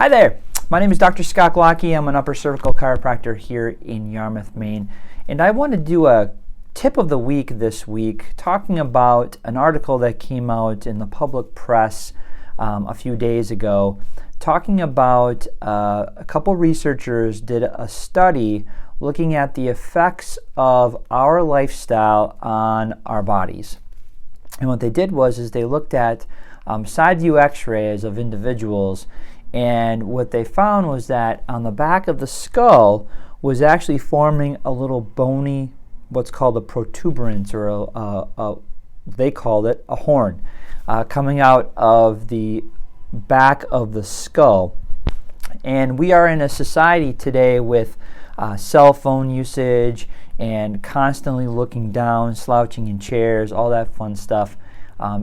Hi there, my name is Dr. Scott Glocke. I'm an upper cervical chiropractor here in Yarmouth, Maine, and I want to do a tip of the week this week talking about an article that came out in the public press a few days ago, talking about a couple researchers did a study looking at the effects of our lifestyle on our bodies. And what they did was they looked at side view x-rays of individuals, and what they found was that on the back of the skull was actually forming a little bony, what's called a protuberance, or they called it a horn, coming out of the back of the skull. And we are in a society today with cell phone usage and constantly looking down, slouching in chairs, all that fun stuff.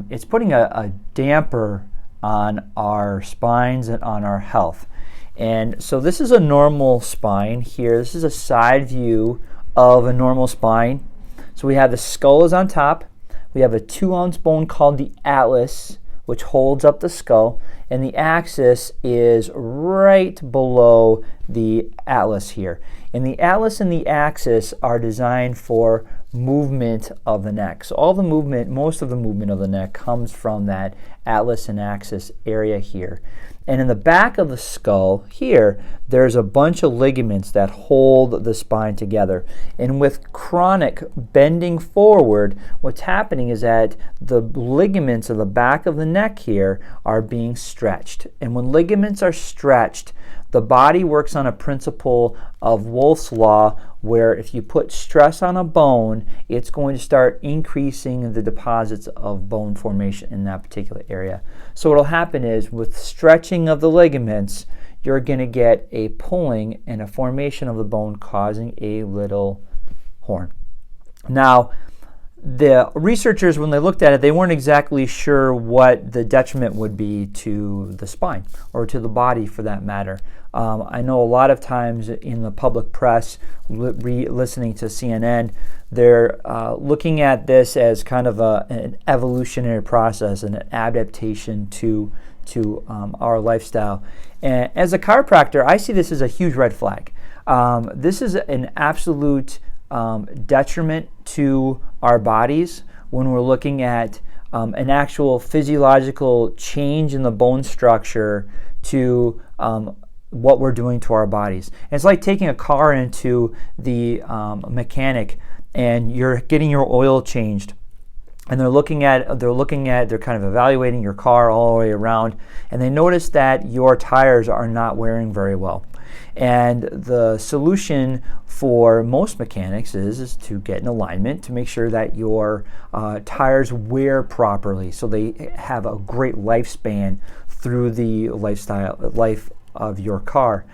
It's putting a damper on our spines and on our health. And so this is a normal spine here. This is a side view of a normal spine. So we have the skull is on top. We have a 2-ounce bone called the atlas, which holds up the skull, and the axis is right below the atlas here. And the atlas and the axis are designed for movement of the neck. So all the movement, most of the movement of the neck comes from that atlas and axis area here. And in the back of the skull here, there's a bunch of ligaments that hold the spine together. And with chronic bending forward, what's happening is that the ligaments of the back of the neck here are being stretched. And when ligaments are stretched, the body works on a principle of Wolff's Law, where if you put stress on a bone, it's going to start increasing the deposits of bone formation in that particular area. So what will happen is with stretching of the ligaments, you're going to get a pulling and a formation of the bone causing a little horn. Now, the researchers, when they looked at it, they weren't exactly sure what the detriment would be to the spine or to the body for that matter. I know a lot of times in the public press, listening to CNN, they're looking at this as kind of an evolutionary process and an adaptation to our lifestyle. And as a chiropractor, I see this as a huge red flag. This is an absolute detriment to our bodies when we're looking at an actual physiological change in the bone structure to what we're doing to our bodies. And it's like taking a car into the mechanic and you're getting your oil changed, and they're kind of evaluating your car all the way around, and they notice that your tires are not wearing very well. And the solution for most mechanics is to get an alignment to make sure that your tires wear properly so they have a great lifespan through the life of your car.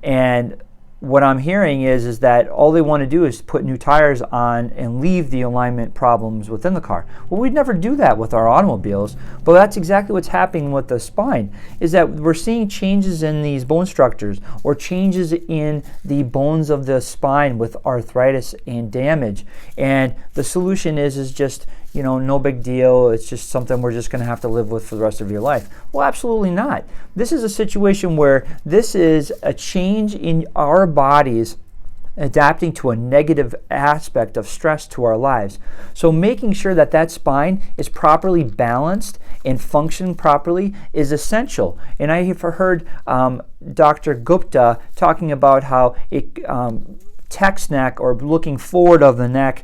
And what I'm hearing is that all they want to do is put new tires on and leave the alignment problems within the car. Well, we'd never do that with our automobiles, but that's exactly what's happening with the spine, is that we're seeing changes in these bone structures or changes in the bones of the spine with arthritis and damage. And the solution is just, no big deal. It's just something we're just going to have to live with for the rest of your life. Well, absolutely not. This is a situation where this is a change in our bodies adapting to a negative aspect of stress to our lives. So making sure that that spine is properly balanced and function properly is essential. And I have heard Dr. Gupta talking about how text neck, or looking forward of the neck,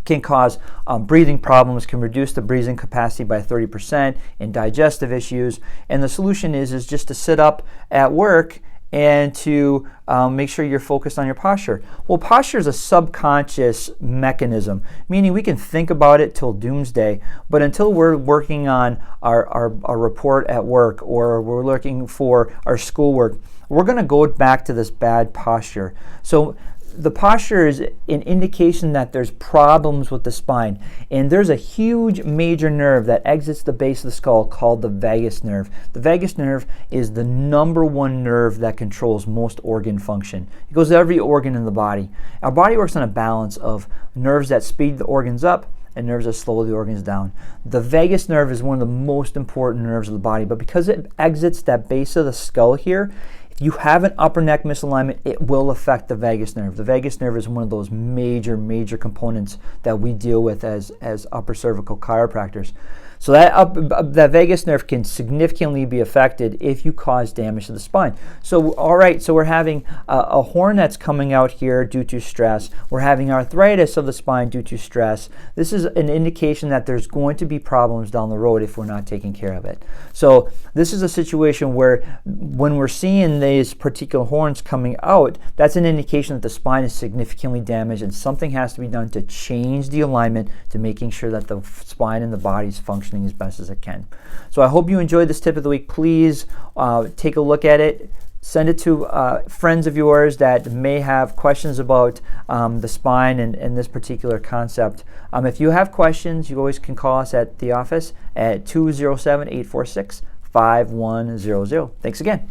can cause breathing problems, can reduce the breathing capacity by 30%, and digestive issues. And the solution is just to sit up at work and to make sure you're focused on your posture. Well, posture is a subconscious mechanism, meaning we can think about it till doomsday, but until we're working on our report at work or we're looking for our schoolwork, we're going to go back to this bad posture. So the posture is an indication that there's problems with the spine. And there's a huge major nerve that exits the base of the skull called the vagus nerve. The vagus nerve is the number one nerve that controls most organ function. It goes to every organ in the body. Our body works on a balance of nerves that speed the organs up and nerves that slow the organs down. The vagus nerve is one of the most important nerves of the body, but because it exits that base of the skull here, if you have an upper neck misalignment, it will affect the vagus nerve. The vagus nerve is one of those major components that we deal with as upper cervical chiropractors. So that vagus nerve can significantly be affected if you cause damage to the spine. So all right, so we're having a horn that's coming out here due to stress. We're having arthritis of the spine due to stress. This is an indication that there's going to be problems down the road if we're not taking care of it. So this is a situation where when we're seeing these particular horns coming out, that's an indication that the spine is significantly damaged and something has to be done to change the alignment to making sure that the spine and the body is functioning as best as it can. So I hope you enjoyed this tip of the week. Please take a look at it. Send it to friends of yours that may have questions about the spine and this particular concept. If you have questions, you always can call us at the office at 207-846-5100. Thanks again.